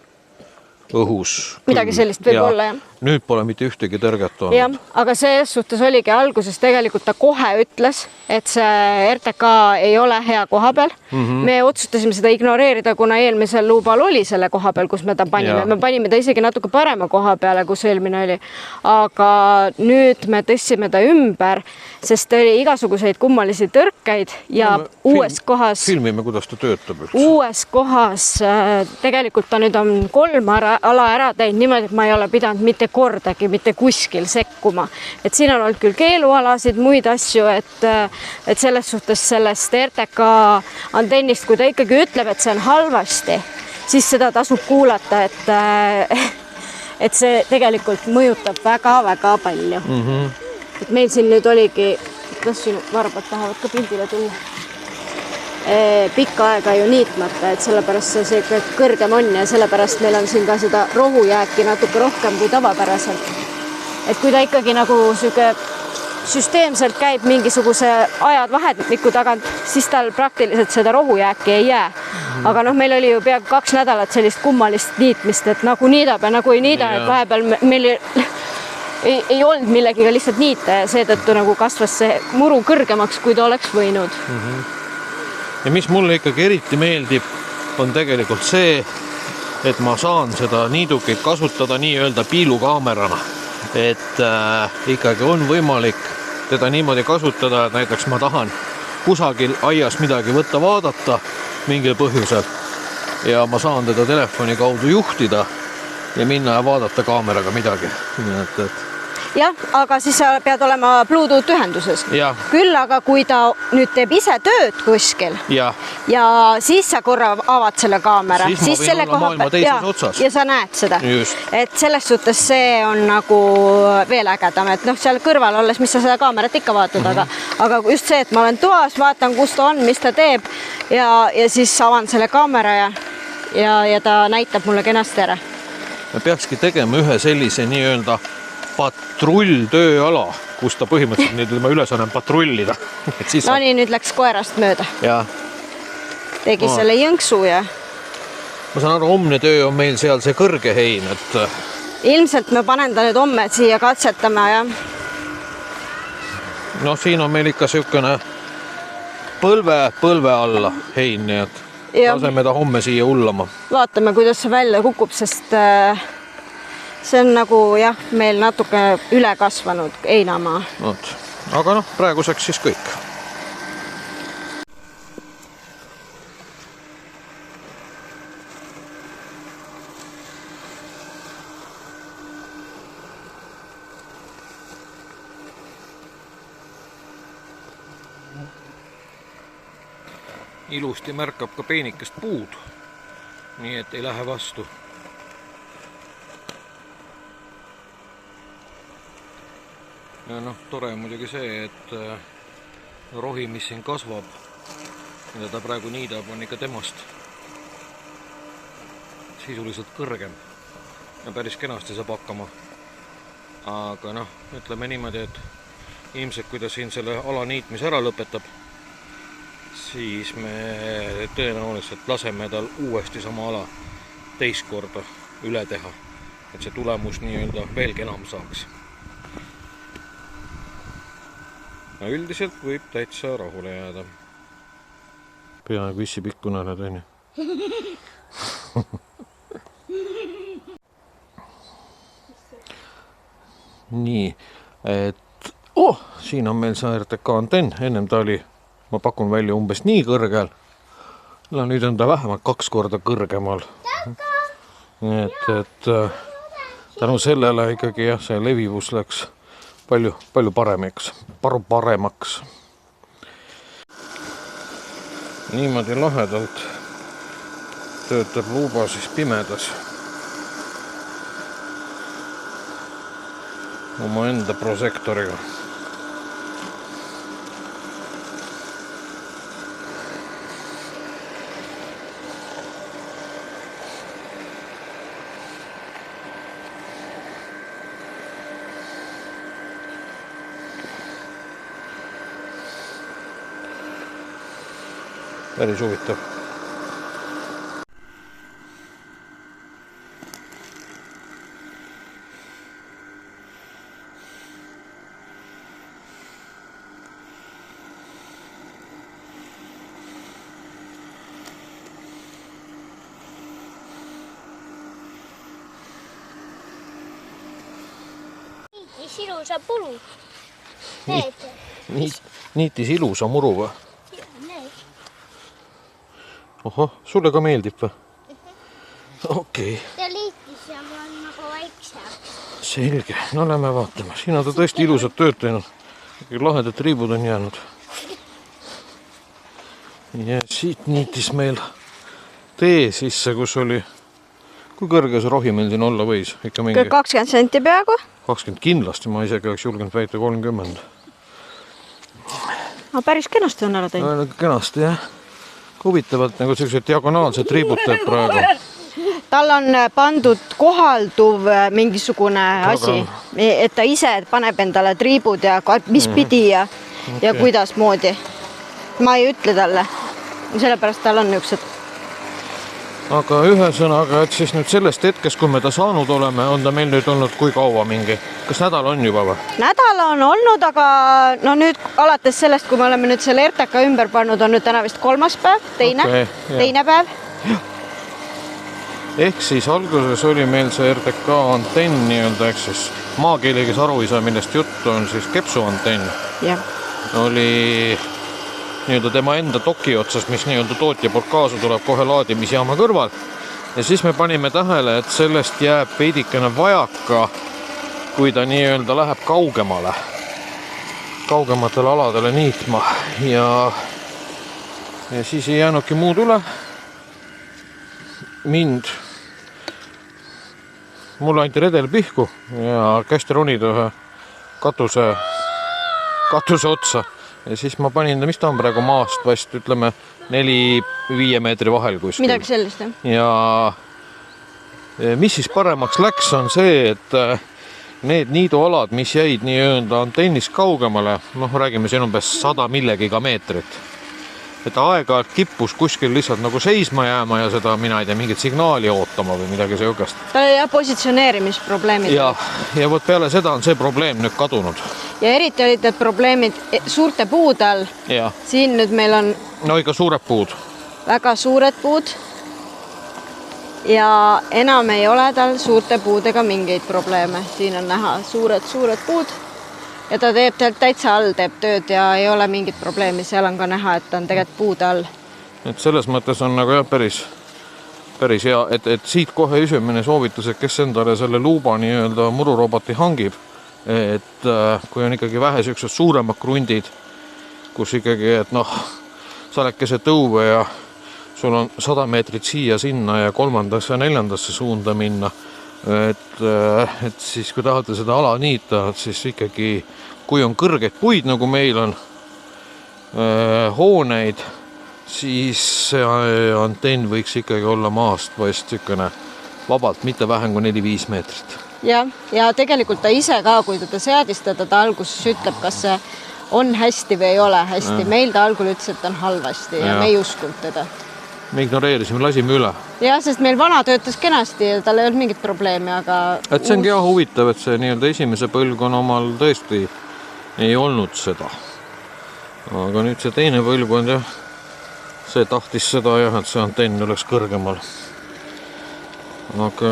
õhus. Midagi sellist võib olla, jah. Nüüd pole mitte ühtegi tõrget olnud. Jah, aga selles suhtes oligi alguses tegelikult ta kohe ütles, et see RTK ei ole hea koha peal. Me otsustasime seda ignoreerida, kuna eelmisel luubal oli selle koha peal, kus me ta panime. Me panime ta isegi natuke parema koha peale, kus eelmine oli. Aga nüüd me tõstsime ta ümber, sest oli igasuguseid kummalisi tõrkeid ja uues kohas... Filmime, kuidas ta töötab üldse. Uues kohas tegelikult ta nüüd on 3 ala ära teinud niimoodi, et ma ei ole pidanud mitte kordagi, mitte kuskil sekkuma. Et siin on olnud küll keelualasid, muid asju, et selles suhtes sellest RTK antennist, kui ta ikkagi ütleb, et see on halvasti, siis seda tasub kuulata, et see tegelikult mõjutab väga-väga palju. Et meil siin nüüd oligi, siin varbad tahavad ka pildile tulla, pikka aega ju niitmata, et sellepärast see kõrgem on ja sellepärast meil on siin ka seda rohujääki natuke rohkem kui tavapäraselt. Et kui ta ikkagi nagu süsteemselt käib mingisuguse ajad vahemiku tagant, siis tal praktiliselt seda rohujääki ei jää. Aga meil oli ju peaaegu 2 nädalat sellist kummalist niitmist, et nagu niidab ja nagu ei niida, et vahepeal meil ei olnud millegiga lihtsalt niita ja seetõttu nagu kasvas see muru kõrgemaks, kui ta oleks võinud. Ja mis mulle ikkagi eriti meeldib, on tegelikult see, et ma saan seda niidukit kasutada nii-öelda piilukaamerana. Et ikkagi on võimalik teda niimoodi kasutada, et näiteks ma tahan kusagil aias midagi võtta vaadata mingil põhjusel ja ma saan teda telefoni kaudu juhtida ja minna ja vaadata kaameraga midagi. jah, aga siis sa pead olema Bluetooth ühenduses. Jah. Küll aga kui ta nüüd teeb ise tööd kuskil ja siis sa korra avad selle kaamera, Siis ma võin selle olla maailma teises otsas. ja sa näed seda. Just. Et selles suhtes see on nagu veel ägedam, et noh, seal kõrval olles, mis sa seda kaamerat ikka vaatad, aga just see, et ma olen toas, vaatan, kus ta on, mis ta teeb ja siis avan selle kaamera ja ta näitab mulle kenasti ära. me peakski tegema ühe sellise nii-öelda patrulltööala, kus ta põhimõtteliselt nüüd tema ülesanne on patrullida. No nii, nüüd läks koerast mööda. Ja. Tegi selle jõnksu ja... Ma saan aru, homne töö on meil seal see kõrge hein, et... Ilmselt me panen ta nüüd homme siia katsetama ja... No siin on meil ikka siukene põlve alla hein, nii et laseme ta homme siia hullama. Vaatame, kuidas see välja kukub, sest see on nagu jah, meil natuke üle kasvanud heinamaa. Aga noh, praeguseks siis kõik. Ilusti märkab ka peenikest puud, nii et ei lähe vastu. Ja noh, tore on muidugi see, et rohi, mis siin kasvab, mida ta praegu niidab, on ikka temast sisuliselt kõrgem ja päris kenasti saab hakkama. Aga noh, ütleme niimoodi, et ilmselt kui ta siin selle ala niitmise ära lõpetab, siis me tõenäoliselt laseme tal uuesti sama ala teist korda üle teha, et see tulemus nii-öelda veelgi enam saaks. Ja üldiselt võib täitsa rahule jääda. Peaaegu issi pikkune oled, on ju? Nii, et siin on meil see RTK antenn, ennem ta oli, ma pakun välja umbes nii kõrgel. No nüüd on ta vähemalt 2 korda kõrgemal. Et tänu sellele ikkagi jah, see levivus läks palju paremaks. Niimoodi lahedalt töötab luuba siis pimedas oma enda prosektoriga. Päris huvitav. Niitis ilusa puru. Niitis ilusa muru või? Ohoh, sulle ka meeldib või? Okei. Ta liitis ja ma on nagu väikse. Selge, no lähme vaatama. Siin on ta tõesti ilusat tööd teinud. Lahedad riibud on jäänud. Ja siit niitis meil tee sisse, kus oli... Kui kõrge see rohi meil siin olla võis? Ikka mingi... 20 senti peaaegu. 20 kindlasti, ma isegi oleks julgenud väita 30. No, päris kenasti on ära teinud. No, kenasti, jah. Huvitavalt nagu sellised diagonaalsed riibud teeb praegu. Tal on pandud kohalduv mingisugune asi, et ta ise paneb endale triibud ja mis pidi ja kuidas moodi. Ma ei ütle talle, sellepärast tal on niisugused. Aga ühesõnaga, et siis nüüd sellest hetkest, kui me ta saanud oleme, on ta meil nüüd olnud kui kaua mingi? Kas nädal on juba või? Nädal on olnud, aga no nüüd alates sellest, kui me oleme nüüd selle RTK ümber pannud, on nüüd täna vist 3. päev, teine päev. Ehk siis alguses oli meil see RTK antenn nii-öelda, ehk siis maakeeli, kes aru ei saa, millest juttu on, siis kepsuantenn. Oli nii-öelda tema enda doki otsas, mis nii-öelda tootja poolt kaasa tuleb kohe laadimisjaama kõrval. Ja siis me panime tähele, et sellest jääb veidikene vajaka kui ta nii-öelda läheb kaugematele aladele niitma ja siis ei jäänudki muud üle. Mulle anti redel pihku ja kästi ronida ühe katuse otsa ja siis ma panin ta, mis ta on praegu maast vast, ütleme 4-5 meetri vahel kuskil. Midagi sellist, jah. Ja mis siis paremaks läks, on see, et need niidualad, mis jäid nii-öelda antennist kaugemale, noh, räägime siin umbes 100 millegiga meetrit, et aeg-ajalt kippus kuskil lihtsalt nagu seisma jääma ja seda, mina ei tea, mingit signaali ootama või midagi seukest. Tal oli jah positsioneerimisprobleemid. Ja võt peale seda on see probleem nüüd kadunud. Ja eriti olid need probleemid suurte puude all. Ja. Siin nüüd meil on no ikka suured puud. Väga suured puud. Ja enam ei ole tal suurte puudega mingeid probleeme. Siin on näha suured puud. Ja ta teeb täitsa all, teeb tööd ja ei ole mingit probleemi. Seal on ka näha, et ta on tegelikult puude all. Et selles mõttes on nagu jah päris hea, et siit kohe esimene soovitus, et kes endale selle luuba nii-öelda mururoboti hangib, et kui on ikkagi vähe sellised suuremad krundid, kus ikkagi, et noh, sa oled keset õue ja sul on 100 meetrit siia sinna ja 3. ja 4. suunda minna, et siis kui tahate seda ala niita, siis ikkagi kui on kõrgeid puid, nagu meil on hooneid, siis see antenn võiks ikkagi olla maast vast tükene vabalt, mitte vähem kui 4-5 meetrit. Ja tegelikult ta ise ka, kui teda seadistada, ta alguses ütleb, kas see on hästi või ei ole hästi. Meil ta algul ütles, et on halvasti ja me ei uskunud teda. Me ignoreerisime, lasime üle. Jah, sest meil vana töötas kenasti ja tal ei olnud mingit probleemi, aga et see ongi jah huvitav, et see nii-öelda esimese põlvkonna omal tõesti ei olnud seda. Aga nüüd see teine põlvkond jah, see tahtis seda jah, et see antenn oleks kõrgemal. Aga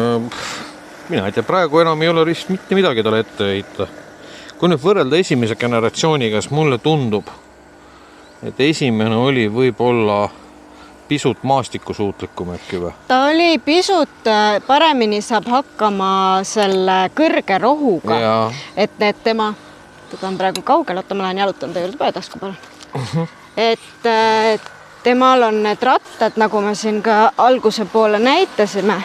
mina ei tea, praegu enam ei ole vist mitte midagi talle ette heita. Kui nüüd võrrelda esimese generatsiooniga, siis mulle tundub, et esimene oli võib-olla pisut maastikusuutlikum äkki või? Ta oli pisut paremini saab hakkama selle kõrge rohuga, et need teda on praegu kaugel, oota ma lähen jalutan ta juurde päätasku palun. Et temal on need rattad, nagu me siin ka alguse poole näitasime,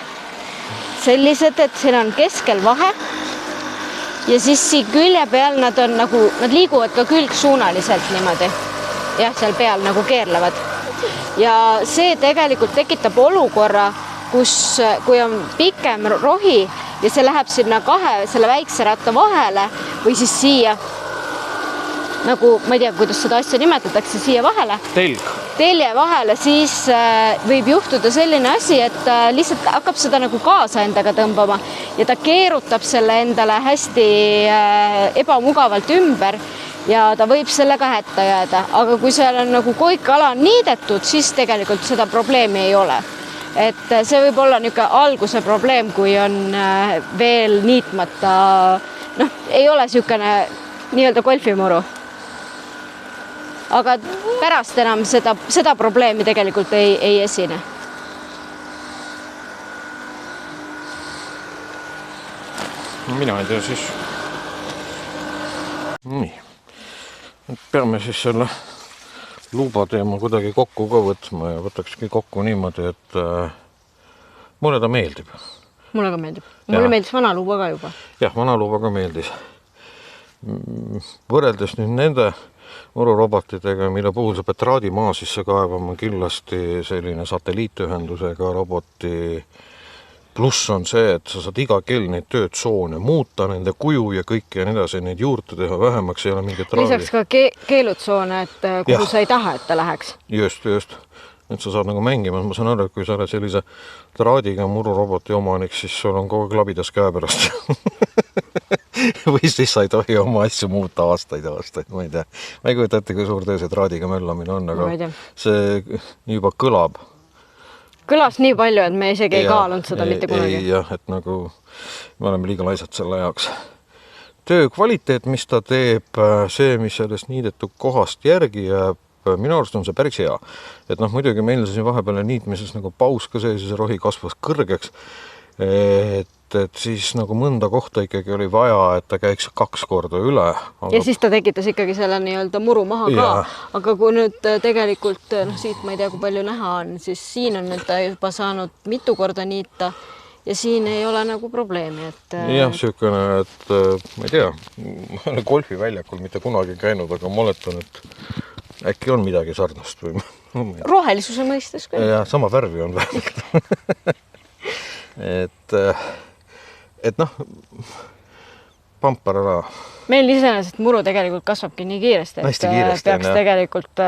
sellised, et siin on keskel vahe ja siis siin külje peal nad liiguvad ka külgsuunaliselt niimoodi. Jah, seal peal nagu keerlevad. Ja see tegelikult tekitab olukorra, kus kui on pikem rohi ja see läheb sinna selle väikse ratta vahele või siis siia, nagu ma ei tea, kuidas seda asja nimetatakse, siia vahele. Telje vahele, siis võib juhtuda selline asi, et lihtsalt hakkab seda nagu kaasa endaga tõmbama ja ta keerutab selle endale hästi ebamugavalt ümber ja ta võib sellega hätta jääda, aga kui seal on nagu koikala niidetud, siis tegelikult seda probleemi ei ole. Et see võib olla niisugune alguse probleem, kui on veel niitmata, noh, ei ole niisugune nii-öelda golfimuru. Aga pärast enam seda probleemi tegelikult ei esine. Mina ei tea siis. Nii. Peame siis selle luuba teema kuidagi kokku ka võtma ja võtakski kokku niimoodi, et mulle ta meeldib. Mulle ka meeldib. Mulle meeldis vana luuba ka juba. Jah, vana luuba ka meeldis. Võrreldes nüüd nende mururobotidega, mille puhul sa pead traadi maa sisse kaevama, kindlasti selline satelliitühendusega roboti pluss on see, et sa saad iga kell neid töötsoone muuta, nende kuju ja kõik ja nii edasi, neid juurde teha vähemaks ei ole mingit traadi. Lisaks ka keelutsoone, et kuhu sa ei taha, et ta läheks. Just. Et sa saad nagu mängima, ma saan aru, et kui sa oled sellise traadiga mururoboti omanik, siis sul on kogu klabidas käe pärast. Või siis sa ei tohi oma asju muuta aastaid, ma ei tea. Ma ei kujuta ette, kui suur töö see traadiga möllamine on, aga see juba kõlab. Kõlas nii palju, et me isegi ei kaalunud seda mitte kunagi. Jah, et nagu me oleme liiga laisad selle jaoks. Töö kvaliteet, mis ta teeb, see, mis sellest niidetud kohast järgi jääb, minu arust on see päris hea. Et noh, muidugi meil siin vahepeal niitmises nagu paus ka see rohi kasvas kõrgeks. Et et siis nagu mõnda kohta ikkagi oli vaja, et ta käiks 2 korda üle. Ja siis ta tekitas ikkagi selle nii-öelda muru maha ka. Aga kui nüüd tegelikult, siit ma ei tea, kui palju näha on, siis siin on nüüd ta juba saanud mitu korda niita ja siin ei ole nagu probleemi. Jah, siukene, et ma ei tea, ma olen golfiväljakul mitte kunagi käinud, aga ma oletan, et äkki on midagi sarnast või rohelisuse mõistes küll. Ja sama värvi on vähemalt. et noh, pampar ära. Meil iseenesest muru tegelikult kasvabki nii kiiresti, et peaks tegelikult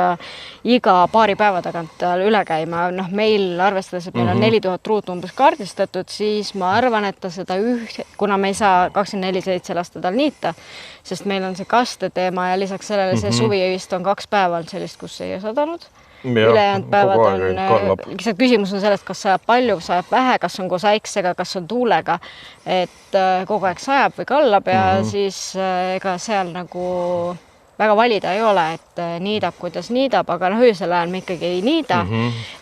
iga paari päeva tagant üle käima. Noh, meil arvestades, et meil on 4000 ruutu umbes kaardistatud, siis ma arvan, et ta seda kuna me ei saa 24/7 lasta tal niita, sest meil on see kaste teema ja lisaks sellele see suvivist on 2 päeva olnud sellist, kus ei sadanud. Ülejäänud päevad on, lihtsalt küsimus on sellest, kas sajab palju, sajab vähe, kas on koos äiksega, kas on tuulega, et kogu aeg sajab või kallab ja siis ega seal nagu väga valida ei ole, et niidab, kuidas niidab, aga öösel ajal me ikkagi ei niida.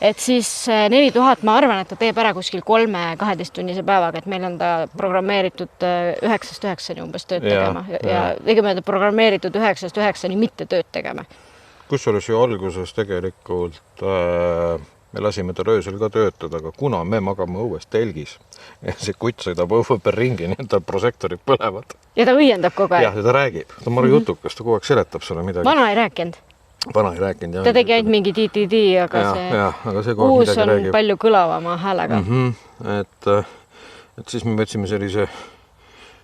Et siis 4000, ma arvan, et ta teeb ära kuskil 3-12-tunnise päevaga, et meil on ta programmeeritud 9-9 umbes tööd tegema ja tegime ta programmeeritud 9-9 mitte tööd tegema. Kusjuures ju alguses tegelikult me lasime tal öösel ka töötada, aga kuna me magame õues telgis ja see kutt sõidab õue per ringi, nii et tal prosektorid põlevad. Ja ta õiendab kogu aeg. Jah, ja ta räägib. Ta on maru jutukas, ta kogu aeg seletab sulle midagi. Vana ei rääkinud. Vana ei rääkinud, jah. Ta tegi ainult mingi TTD, aga see uus on palju kõlavama häälega. Et siis me võtsime sellise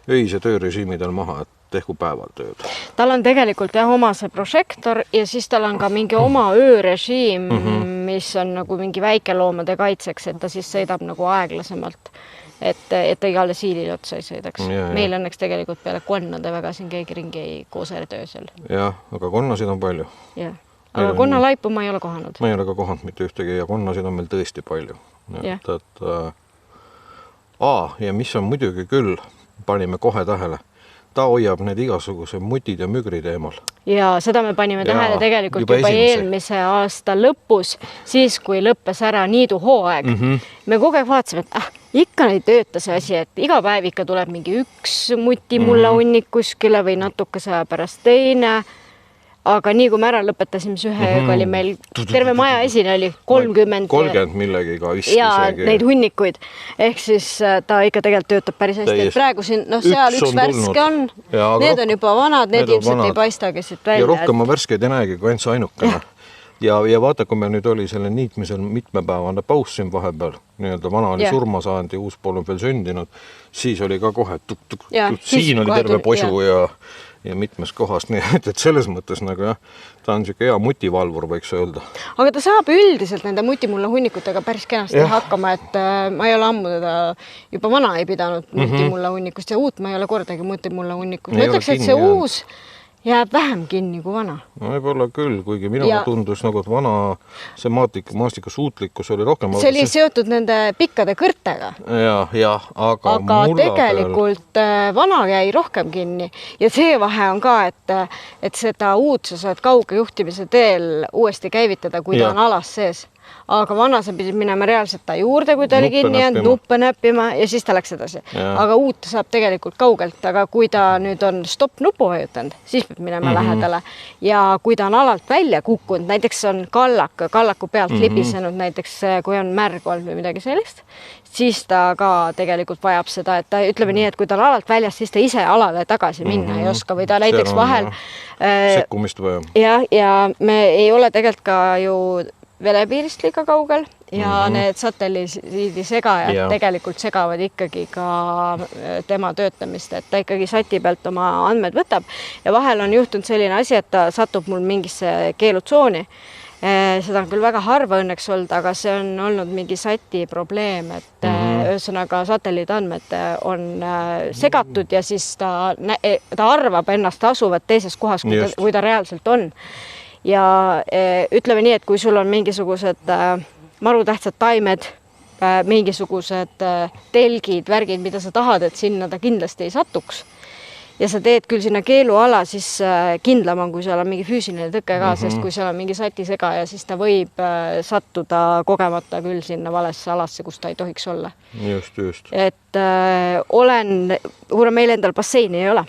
öise töörežiimi tal maha, et tehku päeval tööd. Tal on tegelikult oma see prožektor ja siis tal on ka mingi oma öörežiim, mis on nagu mingi väikeloomade kaitseks, et ta siis sõidab nagu aeglasemalt, et ta igale siilile otsa ei sõidaks. Meil õnneks tegelikult peale konnade väga siin keegi ringi ei koosere töösel. Jah, aga konnasid on palju. Jah, aga konnalaipu ma ei ole kohanud. Ma ei ole ka kohanud mitte ühtegi ja konnasid on meil tõesti palju. Ja mis on muidugi küll, panime kohe tähele, ta hoiab need igasuguse mutid ja mügrid eemal. Ja seda me panime tähele tegelikult juba eelmise aasta lõpus, siis kui lõppes ära niidu hooaeg. Me kogu aeg vaatasime, et ikka ei tööta see asi, et iga päev ikka tuleb mingi üks mutimulla hunnik kuskile või natukese aja pärast teine. Aga nii kui me ära lõpetasime, siis ühe oli meil terve maja esine oli 30 millegiga vist ja isegi. Neid hunnikuid. Ehk siis ta ikka tegelikult töötab päris hästi. Praegu siin, seal üks värske on. Need on juba vanad, need ilmselt ei paistagi siit välja. Ja rohkem ma värskeid ei näegi, kui ainult see ainukene. Ja vaata, kui meil nüüd oli selle niitmisel mitmepäevane paus siin vahepeal, nii-öelda vana oli surma saanud ja uus pool on veel sündinud, siis oli ka kohe siin oli terve posu ja mitmes kohast, nii et selles mõttes nagu jah, ta on siuke hea mutivalvur, võiks öelda. Aga ta saab üldiselt nende mutimulla hunnikutega päris kenasti hakkama, et ma ei ole ammu teda juba vana ei pidanud mutimulla hunnikust ja uut ma ei ole kordagi mutimulla hunnikust. Ma ütleks, et see uus jääb vähem kinni kui vana. No võib-olla küll, kuigi minule tundus nagu, et vana see maastiku suutlikkus oli rohkem. See oli seotud nende pikkade kõrtega. Aga tegelikult vana jäi rohkem kinni ja see vahe on ka, et seda uut sa saad kauge juhtimise teel uuesti käivitada, kui ta on alas sees. Aga vana sa pidid minema reaalselt ta juurde, kui ta oli kinni jäänud, nuppe näppima ja siis ta läks edasi. Aga uut saab tegelikult kaugelt, aga kui ta nüüd on stopp-nupu vajutanud, siis peab minema lähedale. Ja kui ta on alalt välja kukkunud, näiteks on kallaku pealt libisenud, näiteks kui on märg olnud või midagi sellist, siis ta ka tegelikult vajab seda, et ta ütleme nii, et kui ta on alalt väljas, siis ta ise alale tagasi minna ei oska või ta näiteks vahel sekkumist vaja. Ja me ei ole tegelikult ka ju velepiirist liiga kaugel ja need satelliidi segajad tegelikult segavad ikkagi ka tema töötamist, et ta ikkagi sati pealt oma andmed võtab ja vahel on juhtunud selline asi, et ta satub mul mingisse keelutsooni. Seda on küll väga harva õnneks olnud, aga see on olnud mingi sati probleem, et ühesõnaga satelliidandmed on segatud ja siis ta arvab ennast asuvat teises kohas, kui ta reaalselt on. Ja ütleme nii, et kui sul on mingisugused marutähtsad taimed, mingisugused telgid, värgid, mida sa tahad, et sinna ta kindlasti ei satuks. ja sa teed küll sinna keeluala, siis kindlam on, kui seal on mingi füüsiline tõke ka, sest kui seal on mingi satisegaja, siis ta võib sattuda kogemata küll sinna valesse alasse, kus ta ei tohiks olla. Just. Et kuna meil endal basseini ei ole,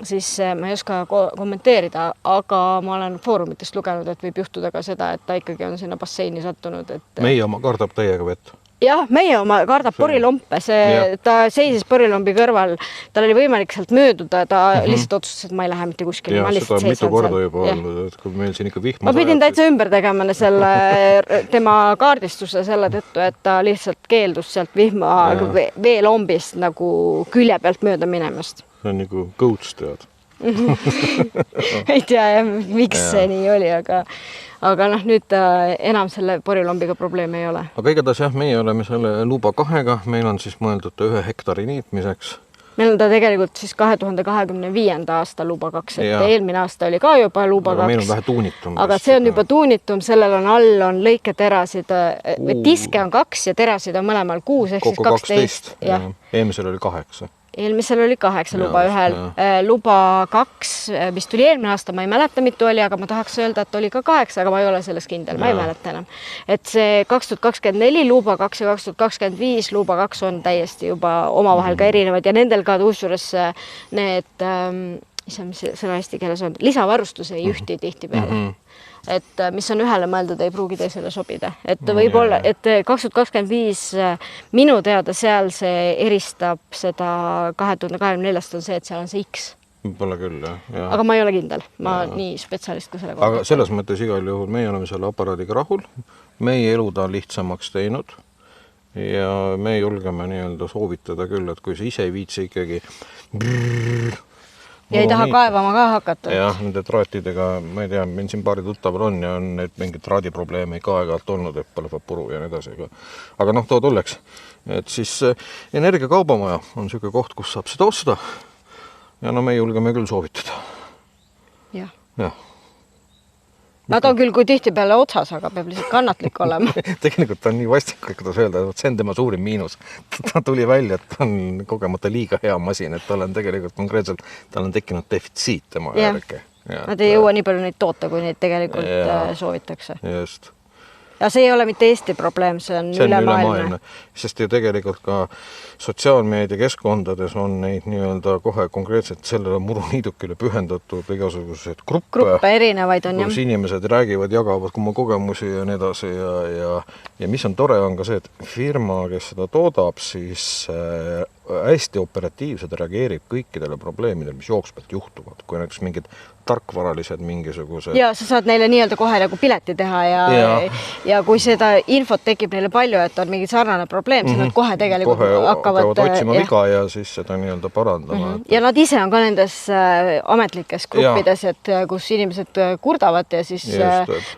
siis ma ei oska kommenteerida, aga ma olen foorumitest lugenud, et võib juhtuda ka seda, et ta ikkagi on sinna basseini sattunud. Et... Meie oma kardab täiega vett. Jah, meie oma kardab porilompe, ta seisis porilombi kõrval, tal oli võimalik sealt mööduda, ta lihtsalt otsustas, et ma ei lähe mitte kuskile. Ja seda on mitu korda juba olnud, et kui meil siin ikka vihma ma pidin täitsa ümber tegema selle tema kaardistuse selle tõttu, et ta lihtsalt keeldus sealt vihma veelombist nagu külje pealt mööda minemast. See on nagu goats tead. Ei tea, miks see nii oli, aga nüüd enam selle porilombiga probleeme ei ole. Aga igatahes jah, meie oleme selle luba 2-ga, meil on siis mõeldud 1 hektari niitmiseks. Meil on ta tegelikult siis 2025. aasta luba 2, et eelmine aasta oli ka juba luba 2. Aga meil on vähe tuunitum. Aga see on juba tuunitum, sellel on all on lõiketerasid, diske on 2 ja terasid on mõlemal 6 ehk siis 12. Eelmisel oli 8. Eelmisel oli 8 luba ühel. Luba 2, mis tuli eelmine aasta, ma ei mäleta, mitu oli, aga ma tahaks öelda, et oli ka 8, aga ma ei ole selles kindel, ma ei mäleta enam. Et see 2024 luba 2 ja 2025 luba 2 on täiesti juba omavahel ka erinevad ja nendel ka tuusjuures need, mis sõna eesti keeles on, lisavarustus ei ühti tihti peale. Et mis on ühele mõeldud, ei pruugi teisele sobida. Et võib olla, et 2025 minu teada seal see eristab seda 2024 on see, et seal on see X. Pole küll, jah. Aga ma ei ole kindel. Ma nii spetsialist kui selle kohta. Aga selles mõttes igal juhul meie oleme selle aparaadiga rahul. Meie elu ta on lihtsamaks teinud ja me julgeme nii-öelda soovitada küll, et kui sa ise ei viitsi ikkagi ja ei taha kaevama ka hakata. Jah, nende traatidega, ma ei tea, meil siin paari tuttaval on ja on need mingid traadiprobleeme ka aeg-ajalt olnud, et põleb puru ja nii edasi. Aga too tulleks. Et siis energiakaubamaja on selline koht, kus saab seda osta ja me julgeme küll soovitada. Jah. Nad on küll kui tihti peale otsas, aga peab lihtsalt kannatlik olema. Tegelikult on nii vastik, kuidas öelda, et see on tema suurim miinus. Ta tuli välja, et ta on kogemata liiga hea masin, et tal on tegelikult konkreetselt, tal on tekkinud defitsiit tema järgi. Nad ei jõua nii palju neid toota, kui neid tegelikult soovitakse. Just. Ja see ei ole mitte Eesti probleem, see on ülemaailmne. Sest ju tegelikult ka sotsiaalmeedia keskkondades on neid nii-öelda kohe konkreetselt sellele muruniidukile pühendatud igasugused gruppe erinevaid on, kus inimesed räägivad, jagavad oma kogemusi ja nii edasi ja mis on tore on ka see, et firma, kes seda toodab, siis hästi operatiivselt reageerib kõikidele probleemidele, mis jooksvalt juhtuvad, kui näiteks mingid tarkvaralised mingisugused. Ja sa saad neile nii-öelda kohe nagu pileti teha ja kui seda infot tekib neile palju, et on mingi sarnane probleem, siis nad kohe tegelikult hakkavad otsima viga ja siis seda nii-öelda parandama. Ja nad ise on ka nendes ametlikes gruppides, et kus inimesed kurdavad ja siis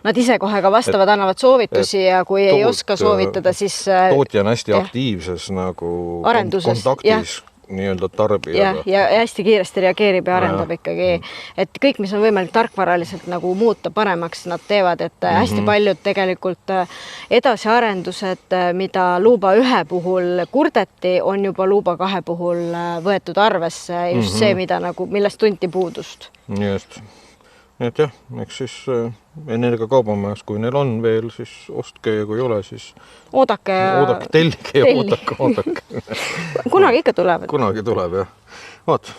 nad ise kohe ka vastavad, annavad soovitusi ja kui ei oska soovitada, siis tootja on hästi aktiivses nagu kontaktis nii-öelda tarbijaga. Ja hästi kiiresti reageerib ja arendab ikkagi, et kõik, mis on võimalik tarkvaraliselt nagu muuta paremaks, nad teevad, et hästi paljud tegelikult edasiarendused, mida luuba 1 puhul kurdeti, on juba luuba 2 puhul võetud arvesse just see, millest tunti puudust. Just. Nii et jah, eks siis energiakaubamajas, kui neil on veel, siis ostke ja kui ei ole, siis oodake, tellige ja oodake. Kunagi ikka tulevad. Kunagi tuleb, jah. Vaat,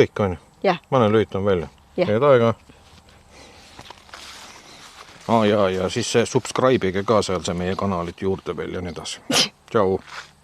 kõik on ju. Ma olen lühitan välja. Head aega. Ja siis subscribe'ige ka seal see meie kanalit juurde veel ja nii edasi. Tšau!